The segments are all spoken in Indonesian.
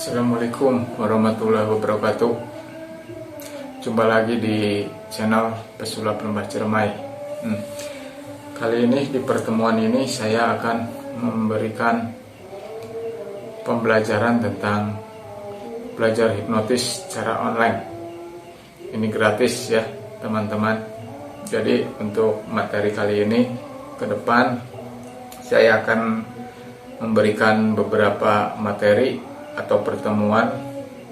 Assalamualaikum warahmatullahi wabarakatuh. Jumpa lagi di channel Pesulap Lembah Ciremai. Kali ini di pertemuan ini saya akan memberikan pembelajaran tentang belajar hipnotis secara online. Ini gratis ya teman-teman. Jadi untuk materi kali ini ke depan saya akan memberikan beberapa materi atau pertemuan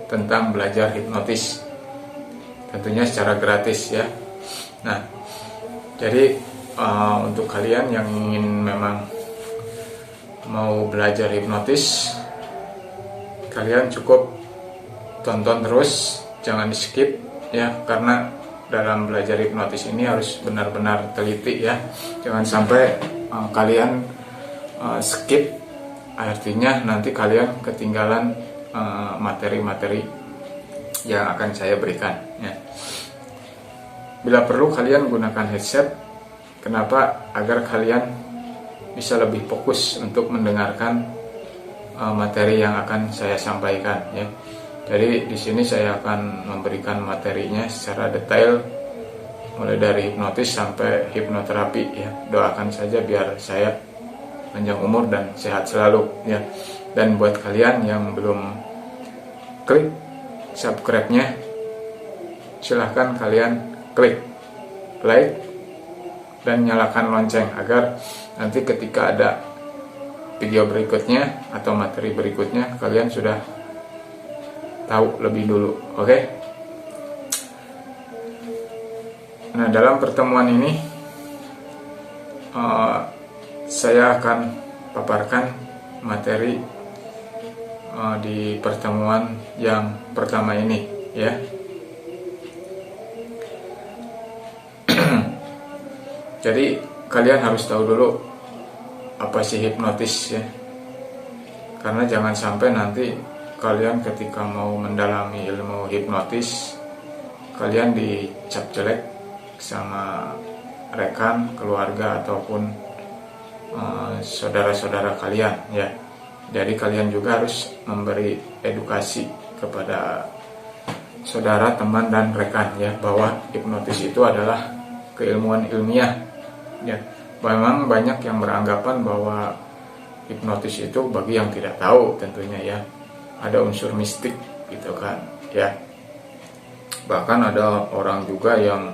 tentang belajar hipnotis, tentunya secara gratis ya. Nah, jadi untuk kalian yang ingin memang mau belajar hipnotis, kalian cukup tonton terus, jangan di skip ya, karena dalam belajar hipnotis ini harus benar-benar teliti ya. Jangan sampai kalian skip, artinya nanti kalian ketinggalan materi-materi yang akan saya berikan ya. Bila perlu kalian gunakan headset. Kenapa? Agar kalian bisa lebih fokus untuk mendengarkan materi yang akan saya sampaikan ya. Jadi di sini saya akan memberikan materinya secara detail, mulai dari hipnotis sampai hipnoterapi ya. Doakan saja biar saya panjang umur dan sehat selalu ya. Dan buat kalian yang belum klik subscribe-nya, silahkan kalian klik like dan nyalakan lonceng agar nanti ketika ada video berikutnya atau materi berikutnya kalian sudah tahu lebih dulu. Oke? Nah, dalam pertemuan ini saya akan paparkan materi di pertemuan yang pertama ini ya. Jadi kalian harus tahu dulu apa sih hipnotis ya. Karena jangan sampai nanti kalian ketika mau mendalami ilmu hipnotis kalian dicap jelek sama rekan, keluarga ataupun saudara-saudara kalian ya. Jadi kalian juga harus memberi edukasi kepada saudara, teman dan rekan ya, bahwa hipnotis itu adalah keilmuan ilmiah ya. Memang banyak yang beranggapan bahwa hipnotis itu, bagi yang tidak tahu tentunya ya, ada unsur mistik gitu kan ya. Bahkan ada orang juga yang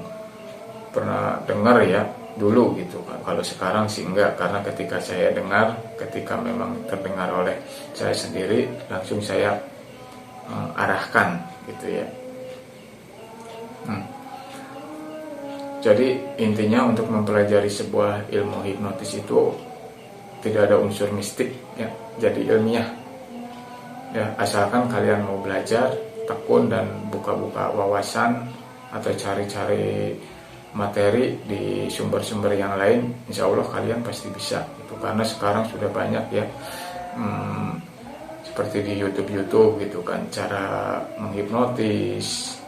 pernah dengar ya dulu gitu kan. Kalau sekarang sih enggak, karena ketika saya dengar, ketika memang terdengar oleh saya sendiri, langsung saya arahkan gitu ya. Jadi intinya untuk mempelajari sebuah ilmu hipnotis itu tidak ada unsur mistik ya, jadi ilmiah ya. Asalkan kalian mau belajar, tekun dan buka-buka wawasan atau cari-cari materi di sumber-sumber yang lain, insya Allah kalian pasti bisa gitu. Karena sekarang sudah banyak ya, seperti di YouTube gitu kan, cara menghipnotis,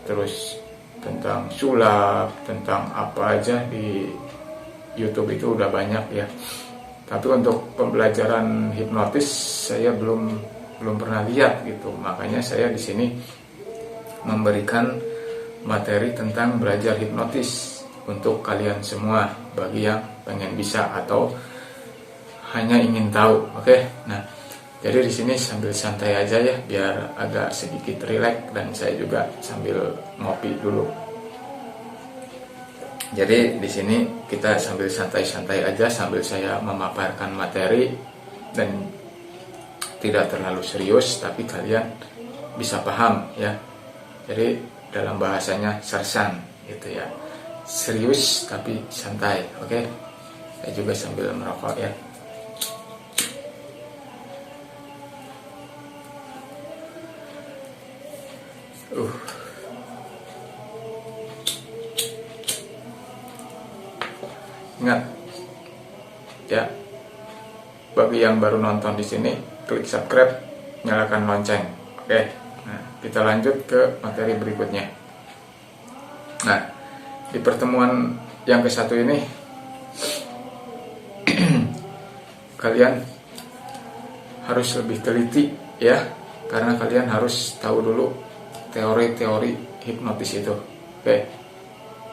terus tentang sulap, tentang apa aja di YouTube itu udah banyak ya. Tapi untuk pembelajaran hipnotis saya belum pernah lihat gitu. Makanya saya di sini memberikan materi tentang belajar hipnotis untuk kalian semua, bagi yang pengen bisa atau hanya ingin tahu. Oke? Nah, jadi di sini sambil santai aja ya, biar agak sedikit rileks, dan saya juga sambil ngopi dulu. Jadi di sini kita sambil santai-santai aja sambil saya memaparkan materi, dan tidak terlalu serius tapi kalian bisa paham ya. Jadi dalam bahasanya sersan gitu ya, serius tapi santai. Oke? Saya juga sambil merokok ya. Ingat ya, bagi yang baru nonton di sini, klik subscribe, nyalakan lonceng. Oke? Nah, kita lanjut ke materi berikutnya. Nah, di pertemuan yang ke-1 ini kalian harus lebih teliti ya karena kalian harus tahu dulu teori-teori hipnotis itu. Oke,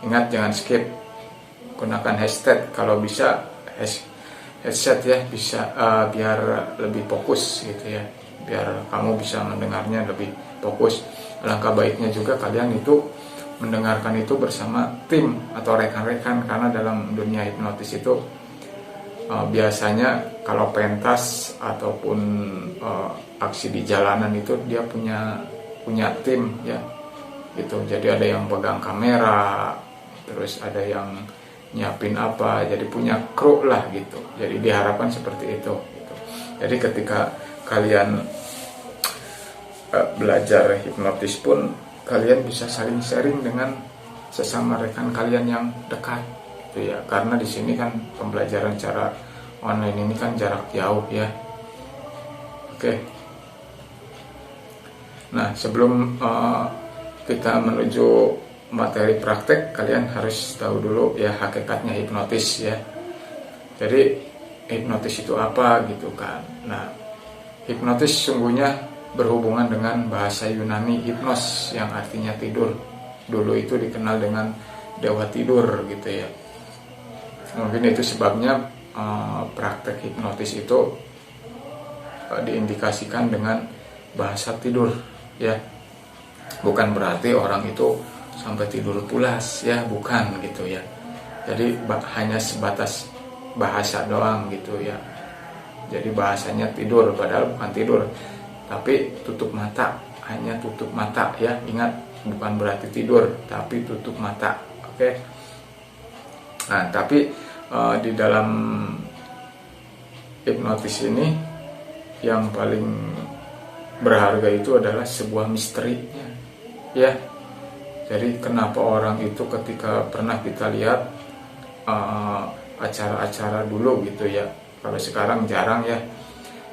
ingat jangan skip, gunakan headset kalau bisa, headset ya, bisa biar lebih fokus gitu ya, biar kamu bisa mendengarnya lebih fokus. Alangkah baiknya juga kalian itu mendengarkan itu bersama tim atau rekan-rekan, karena dalam dunia hipnotis itu biasanya kalau pentas ataupun aksi di jalanan itu dia punya tim ya gitu. Jadi ada yang pegang kamera, terus ada yang nyiapin apa, jadi punya kru lah gitu. Jadi diharapkan seperti itu gitu. Jadi ketika kalian belajar hipnotis pun kalian bisa saling sharing dengan sesama rekan kalian yang dekat gitu ya, karena di sini kan pembelajaran cara online ini kan jarak jauh ya. Oke. Nah, sebelum kita menuju materi praktek, kalian harus tahu dulu ya hakikatnya hipnotis ya. Jadi hipnotis itu apa gitu kan. Nah, hipnotis sungguhnya berhubungan dengan bahasa Yunani hipnos yang artinya tidur. Dulu itu dikenal dengan dewa tidur gitu ya. Mungkin itu sebabnya praktek hipnotis itu diindikasikan dengan bahasa tidur ya. Bukan berarti orang itu sampai tidur pulas ya, bukan gitu ya. Jadi hanya sebatas bahasa doang gitu ya. Jadi bahasanya tidur padahal bukan tidur, tapi tutup mata, hanya tutup mata ya. Ingat, bukan berarti tidur, tapi tutup mata. Oke. Nah, tapi di dalam hipnotis ini yang paling berharga itu adalah sebuah misterinya ya. Jadi kenapa orang itu ketika pernah kita lihat acara-acara dulu gitu ya, kalau sekarang jarang ya.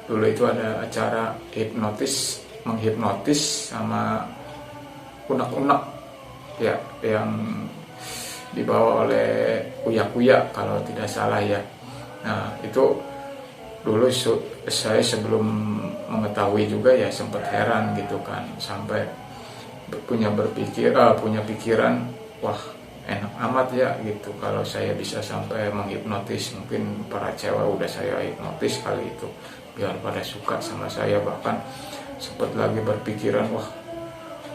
Dulu itu ada acara hipnotis, menghipnotis sama unek-unek ya, yang dibawa oleh uya-uya kalau tidak salah ya. Nah, itu dulu saya sebelum mengetahui juga ya sempat heran gitu kan, sampai punya pikiran, wah enak amat ya gitu kalau saya bisa sampai menghipnotis. Mungkin para cewek udah saya hipnotis kali itu biar pada suka sama saya. Bahkan sempat lagi berpikiran, wah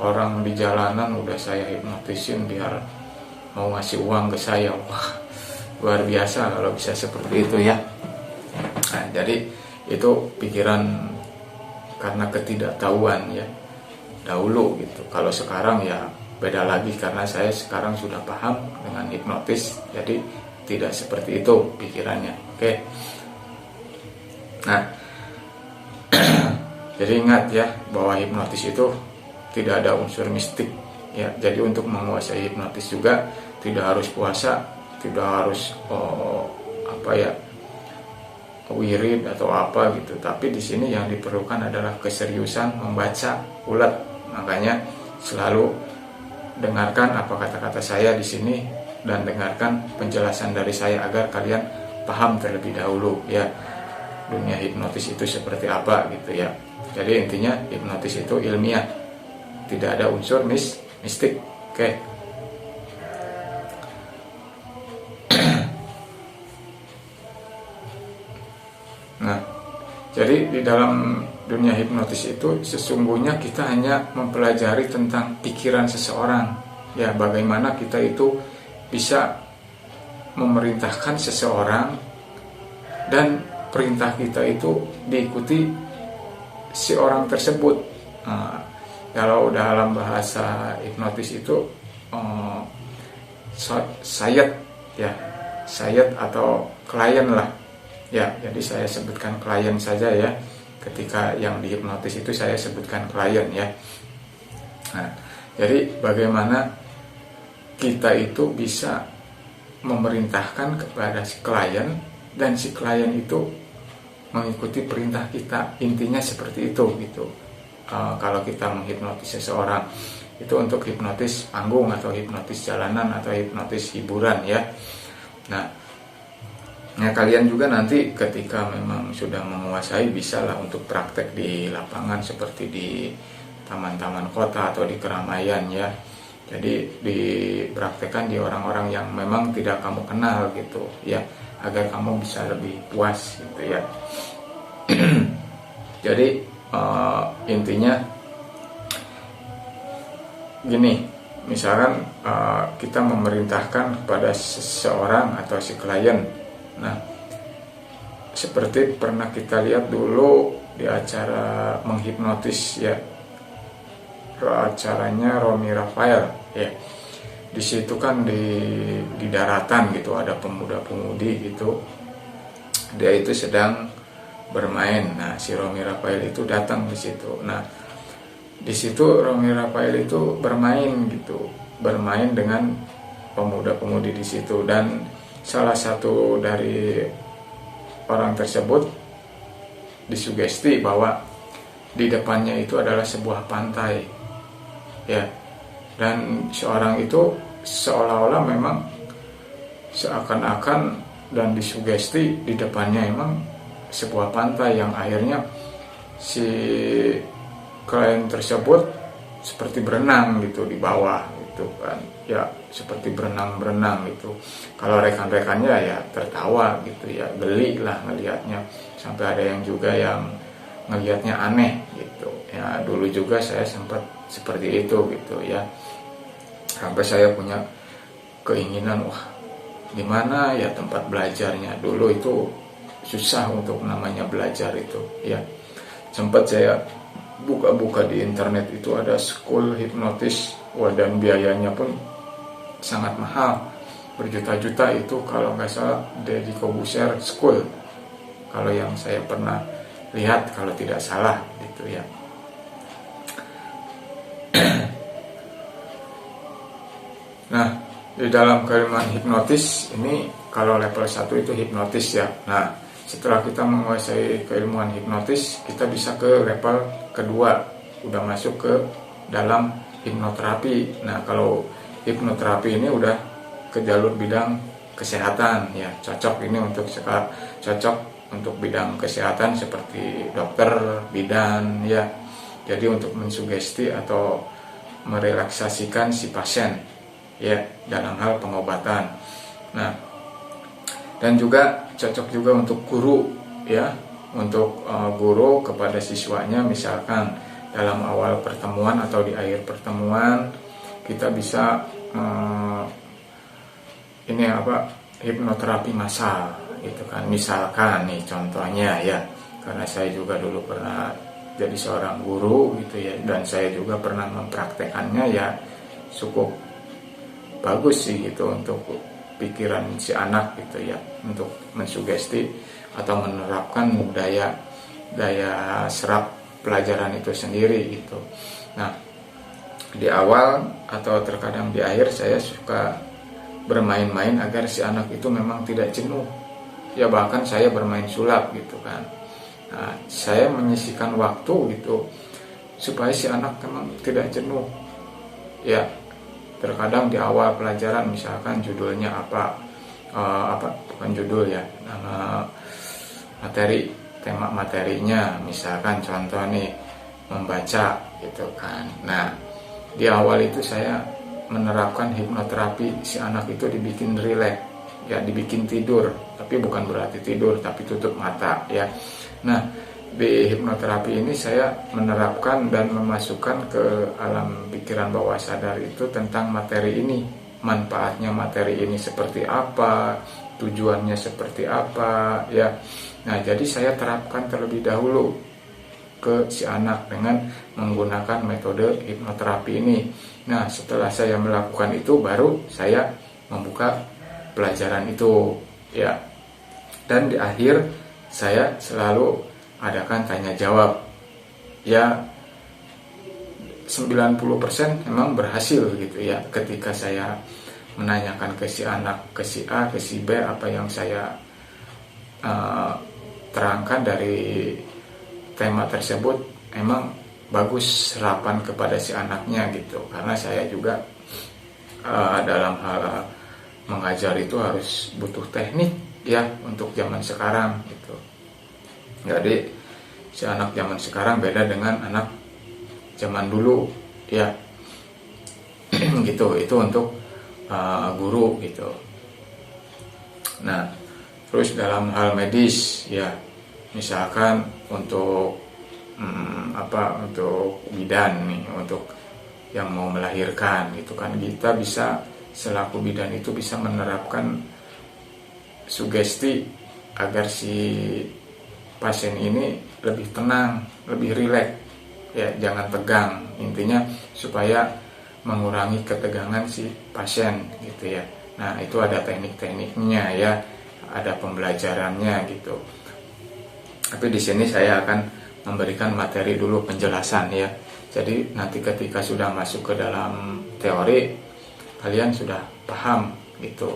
orang di jalanan udah saya hipnotisin biar mau ngasih uang ke saya. Wah luar biasa kalau bisa seperti itu ya. Nah, jadi itu pikiran karena ketidaktahuan ya dahulu gitu. Kalau sekarang ya beda lagi, karena saya sekarang sudah paham dengan hipnotis, jadi tidak seperti itu pikirannya. Oke. Nah, jadi ingat ya bahwa hipnotis itu tidak ada unsur mistik ya. Jadi untuk menguasai hipnotis juga tidak harus puasa, tidak harus wirid atau apa gitu. Tapi di sini yang diperlukan adalah keseriusan membaca ulet. Makanya selalu dengarkan apa kata-kata saya di sini dan dengarkan penjelasan dari saya agar kalian paham terlebih dahulu ya dunia hipnotis itu seperti apa gitu ya. Jadi intinya hipnotis itu ilmiah, tidak ada unsur mistik. Oke. Nah, jadi di dalam dunia hipnotis itu sesungguhnya kita hanya mempelajari tentang pikiran seseorang ya, bagaimana kita itu bisa memerintahkan seseorang dan perintah kita itu diikuti si orang tersebut. Kalau dalam bahasa hipnotis itu sayat ya, sayat atau klien lah ya. Jadi saya sebutkan klien saja ya. Ketika yang dihipnotis itu saya sebutkan klien ya. Nah, jadi bagaimana kita itu bisa memerintahkan kepada si klien dan si klien itu mengikuti perintah kita. Intinya seperti itu gitu. Kalau kita menghipnotis seseorang itu untuk hipnotis panggung atau hipnotis jalanan atau hipnotis hiburan ya. Nah, Nah, kalian juga nanti ketika memang sudah menguasai, bisa lah untuk praktek di lapangan seperti di taman-taman kota atau di keramaian ya. Jadi dipraktekkan di orang-orang yang memang tidak kamu kenal gitu ya, agar kamu bisa lebih puas gitu ya. Jadi intinya gini, misalkan kita memerintahkan kepada seseorang atau si klien. Nah, seperti pernah kita lihat dulu di acara menghipnotis ya, acaranya Romy Rafael ya. Di situ kan di daratan gitu ada pemuda-pemudi gitu. Dia itu sedang bermain. Nah, si Romy Rafael itu datang di situ. Nah, di situ Romy Rafael itu bermain gitu, bermain dengan pemuda-pemudi di situ, dan salah satu dari orang tersebut disugesti bahwa di depannya itu adalah sebuah pantai ya, dan seorang itu seolah-olah memang seakan-akan dan disugesti di depannya emang sebuah pantai, yang akhirnya si klien tersebut seperti berenang gitu di bawah gitu kan ya, seperti berenang gitu. Kalau rekan-rekannya ya tertawa gitu ya, geli lah ngelihatnya, sampai ada yang juga yang ngelihatnya aneh gitu ya. Dulu juga saya sempat seperti itu gitu ya, sampai saya punya keinginan, wah gimana ya tempat belajarnya. Dulu itu susah untuk namanya belajar itu ya. Sempat saya buka-buka di internet, itu ada school hipnotis, dan biayanya pun sangat mahal, berjuta-juta itu kalau nggak salah. Deddy Corbuzier School kalau yang saya pernah lihat, kalau tidak salah gitu ya. Nah, di dalam keilmuan hipnotis ini, kalau level 1 itu hipnotis ya. Nah, setelah kita menguasai keilmuan hipnotis, kita bisa ke level kedua, udah masuk ke dalam hipnoterapi. Nah, kalau hipnoterapi ini udah ke jalur bidang kesehatan ya, cocok untuk bidang kesehatan seperti dokter, bidan ya. Jadi untuk mensugesti atau merelaksasikan si pasien ya dalam hal pengobatan. Nah, dan juga cocok juga untuk guru ya, untuk guru kepada siswanya. Misalkan dalam awal pertemuan atau di akhir pertemuan kita bisa hipnoterapi massal gitu kan, misalkan nih contohnya ya, karena saya juga dulu pernah jadi seorang guru gitu ya, dan saya juga pernah mempraktekannya ya, cukup bagus sih gitu untuk pikiran si anak gitu ya, untuk mensugesti atau menerapkan daya serap pelajaran itu sendiri gitu. Nah, di awal atau terkadang di akhir saya suka bermain-main agar si anak itu memang tidak jenuh ya, bahkan saya bermain sulap gitu kan. Nah, saya menyisihkan waktu gitu supaya si anak memang tidak jenuh ya. Terkadang di awal pelajaran misalkan judulnya bukan judul ya, nama materi, tema materinya misalkan contoh nih membaca gitu kan. Nah, di awal itu saya menerapkan hipnoterapi, si anak itu dibikin rileks ya, dibikin tidur, tapi bukan berarti tidur, tapi tutup mata ya. Nah, di hipnoterapi ini saya menerapkan dan memasukkan ke alam pikiran bawah sadar itu tentang materi ini, manfaatnya materi ini seperti apa, tujuannya seperti apa ya. Nah, jadi saya terapkan terlebih dahulu ke si anak dengan menggunakan metode hipnoterapi ini. Nah, setelah saya melakukan itu, baru saya membuka pelajaran itu ya. Dan di akhir saya selalu adakan tanya jawab ya. 90% memang berhasil gitu ya, ketika saya menanyakan ke si anak, ke si A, ke si B, apa yang saya terangkan dari tema tersebut, emang bagus serapan kepada si anaknya gitu. Karena saya juga dalam hal mengajar itu harus butuh teknik ya untuk zaman sekarang gitu. Jadi si anak zaman sekarang beda dengan anak zaman dulu ya. Gitu, itu untuk guru gitu. Nah, terus dalam hal medis ya, misalkan untuk untuk bidan nih, untuk yang mau melahirkan gitu kan, kita bisa selaku bidan itu bisa menerapkan sugesti agar si pasien ini lebih tenang, lebih rileks ya, jangan tegang. Intinya supaya mengurangi ketegangan si pasien gitu ya. Nah, itu ada teknik-tekniknya ya, ada pembelajarannya gitu. Tapi di sini saya akan memberikan materi dulu penjelasan ya. Jadi nanti ketika sudah masuk ke dalam teori, kalian sudah paham gitu.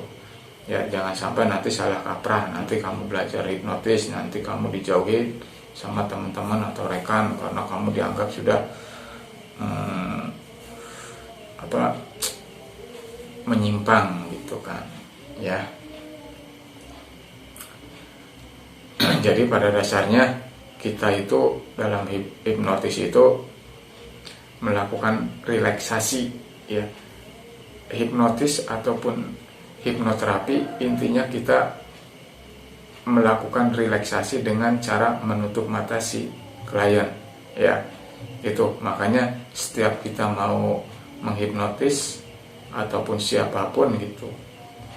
Ya, jangan sampai nanti salah kaprah, nanti kamu belajar hipnotis, nanti kamu dijauhin sama teman-teman atau rekan karena kamu dianggap sudah menyimpang gitu kan ya. Jadi pada dasarnya kita itu dalam hipnotis itu melakukan relaksasi ya. Hipnotis ataupun hipnoterapi intinya kita melakukan relaksasi dengan cara menutup mata si klien ya. Itu makanya setiap kita mau menghipnotis ataupun siapapun gitu,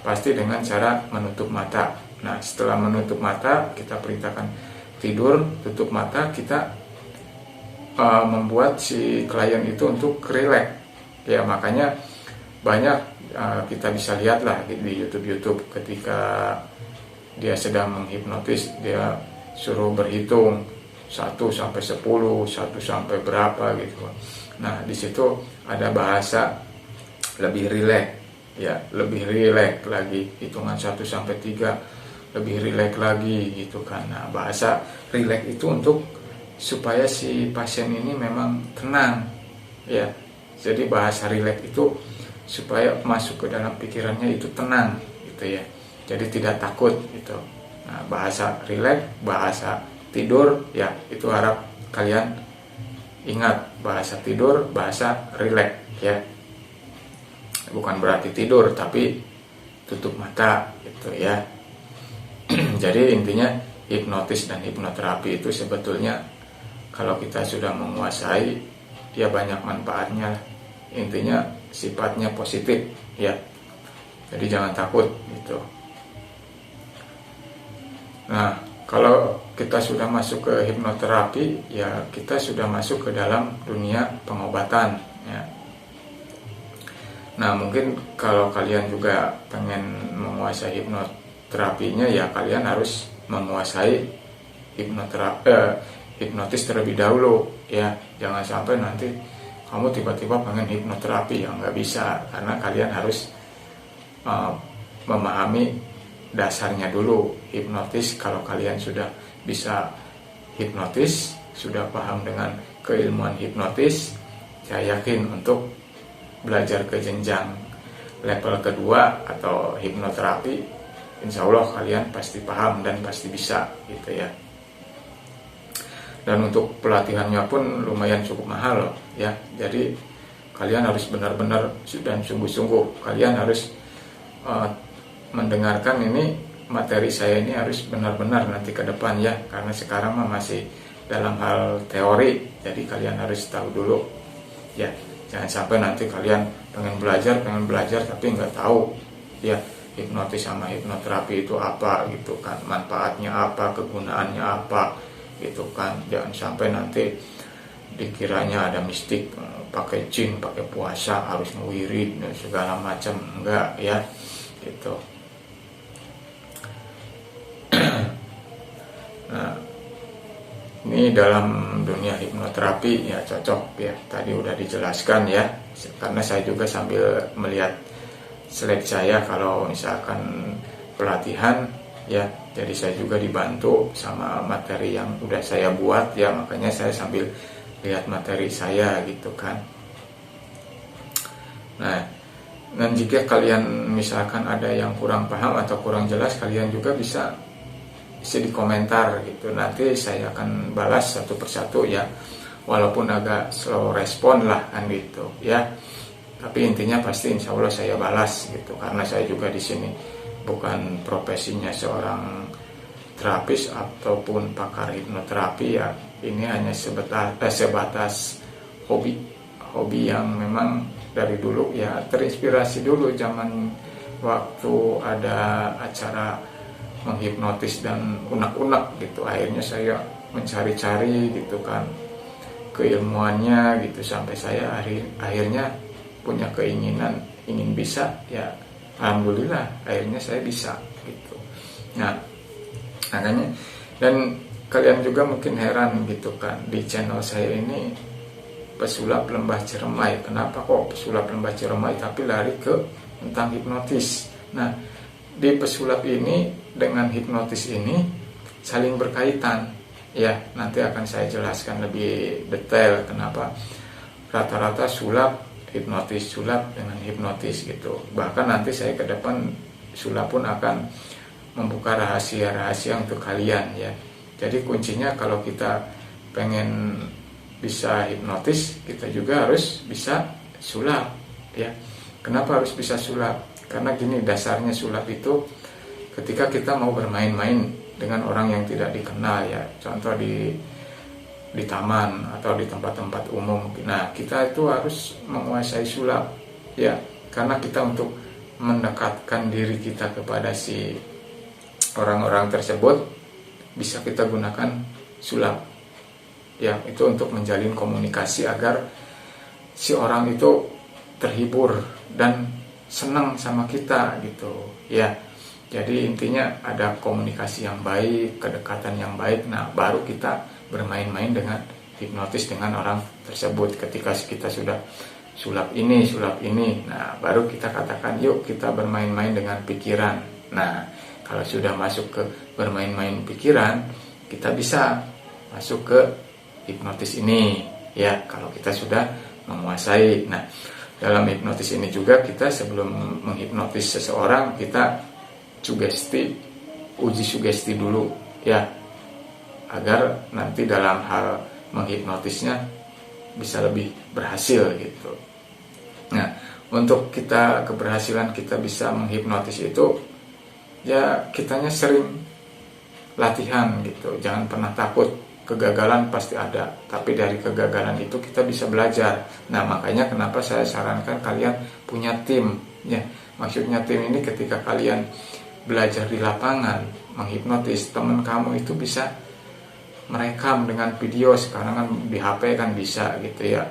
pasti dengan cara menutup mata. Nah, setelah menutup mata, kita perintahkan tidur, tutup mata, kita membuat si klien itu untuk rileks ya. Makanya banyak kita bisa lihatlah di YouTube ketika dia sedang menghipnotis, dia suruh berhitung 1 sampai 10, 1 sampai berapa gitu. Nah, di situ ada bahasa lebih rileks ya, lebih rileks lagi, hitungan 1 sampai 3 lebih rileks lagi gitu kan. Nah, bahasa rileks itu untuk supaya si pasien ini memang tenang ya. Jadi bahasa rileks itu supaya masuk ke dalam pikirannya itu tenang gitu ya. Jadi tidak takut gitu. Nah, bahasa rileks, bahasa tidur ya, itu harap kalian ingat, bahasa tidur, bahasa rileks ya. Bukan berarti tidur tapi tutup mata gitu ya. Jadi intinya hipnotis dan hipnoterapi itu sebetulnya kalau kita sudah menguasai ya banyak manfaatnya. Intinya sifatnya positif ya. Jadi jangan takut gitu. Nah, kalau kita sudah masuk ke hipnoterapi ya kita sudah masuk ke dalam dunia pengobatan ya. Nah, mungkin kalau kalian juga pengen menguasai hipnoterapinya ya kalian harus menguasai hipnotis terlebih dahulu ya. Jangan sampai nanti kamu tiba-tiba pengen hipnoterapi ya, nggak bisa, karena kalian harus memahami dasarnya dulu hipnotis. Kalau kalian sudah bisa hipnotis, sudah paham dengan keilmuan hipnotis, saya yakin untuk belajar ke jenjang level kedua atau hipnoterapi, insya Allah kalian pasti paham dan pasti bisa gitu ya. Dan untuk pelatihannya pun lumayan cukup mahal loh ya. Jadi kalian harus benar-benar dan sungguh-sungguh kalian harus mendengarkan ini materi saya ini, harus benar-benar nanti ke depan ya, karena sekarang masih dalam hal teori, jadi kalian harus tahu dulu ya. Jangan sampai nanti kalian pengen belajar tapi nggak tahu ya hipnotis sama hipnoterapi itu apa gitu kan, manfaatnya apa, kegunaannya apa gitu kan. Jangan sampai nanti dikiranya ada mistik, pakai jin, pakai puasa, harus ngewirid dan segala macam, enggak ya gitu. Nah, ini dalam dunia hipnoterapi ya cocok ya, tadi udah dijelaskan ya, karena saya juga sambil melihat slide saya kalau misalkan pelatihan ya, jadi saya juga dibantu sama materi yang udah saya buat ya, makanya saya sambil lihat materi saya gitu kan. Nah, Dan jika kalian misalkan ada yang kurang paham atau kurang jelas, kalian juga bisa isi di komentar gitu. Nanti saya akan balas satu persatu ya, walaupun agak slow respon lah kan gitu ya. Tapi intinya pasti insya Allah saya balas gitu, karena saya juga di sini bukan profesinya seorang terapis ataupun pakar hipnoterapi ya. Ini hanya sebatas hobi yang memang dari dulu ya, terinspirasi dulu zaman waktu ada acara menghipnotis dan unak-unak gitu. Akhirnya saya mencari-cari gitu kan keilmuannya gitu, sampai saya akhirnya punya keinginan ingin bisa ya. Alhamdulillah akhirnya saya bisa gitu. Nah makanya, dan kalian juga mungkin heran gitu kan, di channel saya ini pesulap lembah Ciremai, kenapa kok pesulap lembah Ciremai tapi lari ke tentang hipnotis. Nah di pesulap ini dengan hipnotis ini saling berkaitan ya. Nanti akan saya jelaskan lebih detail kenapa rata-rata sulap hipnotis, sulap dengan hipnotis gitu. Bahkan nanti saya ke depan sulap pun akan membuka rahasia-rahasia untuk kalian ya. Jadi kuncinya kalau kita pengen bisa hipnotis, kita juga harus bisa sulap ya. Kenapa harus bisa sulap? Karena gini, dasarnya sulap itu ketika kita mau bermain-main dengan orang yang tidak dikenal ya, contoh di taman atau di tempat-tempat umum. Nah kita itu harus menguasai sulap ya, karena kita untuk mendekatkan diri kita kepada si orang-orang tersebut bisa kita gunakan sulap ya. Itu untuk menjalin komunikasi agar si orang itu terhibur dan senang sama kita gitu ya. Jadi intinya ada komunikasi yang baik, kedekatan yang baik. Nah baru kita bermain-main dengan hipnotis dengan orang tersebut. Ketika kita sudah sulap ini, nah baru kita katakan yuk kita bermain-main dengan pikiran. Nah kalau sudah masuk ke bermain-main pikiran, kita bisa masuk ke hipnotis ini ya, kalau kita sudah menguasai. Nah dalam hipnotis ini juga kita sebelum menghipnotis seseorang, kita uji sugesti dulu ya, agar nanti dalam hal menghipnotisnya bisa lebih berhasil gitu. Nah untuk keberhasilan kita bisa menghipnotis itu ya, kitanya sering latihan gitu. Jangan pernah takut, kegagalan pasti ada, tapi dari kegagalan itu kita bisa belajar. Nah makanya kenapa saya sarankan kalian punya tim ya. Maksudnya tim ini ketika kalian belajar di lapangan menghipnotis, teman kamu itu bisa merekam dengan video. Sekarang kan di HP kan bisa gitu ya,